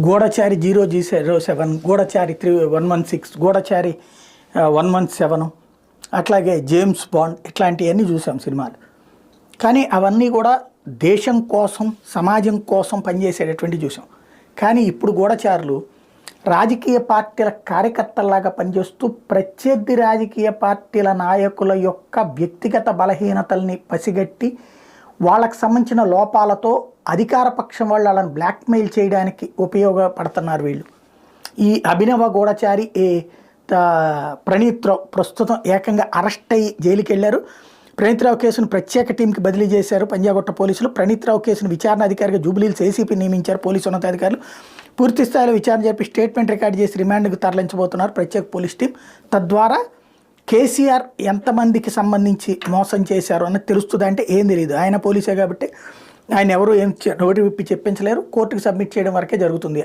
గూఢచారి 007, గూఢచారి 116, గూఢచారి 117, అట్లాగే James bond, ఇట్లాంటివన్నీ చూసాం సినిమాలు. కానీ అవన్నీ కూడా దేశం కోసం, సమాజం కోసం పనిచేసేటటువంటి చూసాం. కానీ ఇప్పుడు గూఢచారులు రాజకీయ పార్టీల కార్యకర్తల్లాగా పనిచేస్తూ ప్రత్యర్థి రాజకీయ పార్టీల నాయకుల యొక్క వ్యక్తిగత బలహీనతల్ని పసిగట్టి వాళ్ళకు సంబంధించిన లోపాలతో అధికార పక్షం వాళ్ళు వాళ్ళని బ్లాక్మెయిల్ చేయడానికి ఉపయోగపడుతున్నారు వీళ్ళు. ఈ అభినవ గూఢచారి ప్రణీత్ రావు ప్రస్తుతం ఏకంగా అరెస్ట్ అయ్యి జైలుకి వెళ్ళారు. ప్రణీత్ రావు కేసును ప్రత్యేక టీంకి బదిలీ చేశారు పంజాగుట్ట పోలీసులు. ప్రణీత్ రావు కేసును విచారణ అధికారిగా జూబ్లీహిల్స్ ఏసీపీ నియమించారు పోలీసు ఉన్నతాధికారులు. పూర్తి స్థాయిలో విచారణ చెప్పి స్టేట్మెంట్ రికార్డు చేసి రిమాండ్కు తరలించబోతున్నారు ప్రత్యేక పోలీస్ టీం. తద్వారా కేసీఆర్ ఎంతమందికి సంబంధించి మోసం చేశారు అన్నది తెలుస్తుంది. అంటే ఏం తెలియదు, ఆయన పోలీసే కాబట్టి ఆయన ఎవరు ఏం నోటి విప్పి చెప్పించలేరు, కోర్టుకు సబ్మిట్ చేయడం వరకే జరుగుతుంది.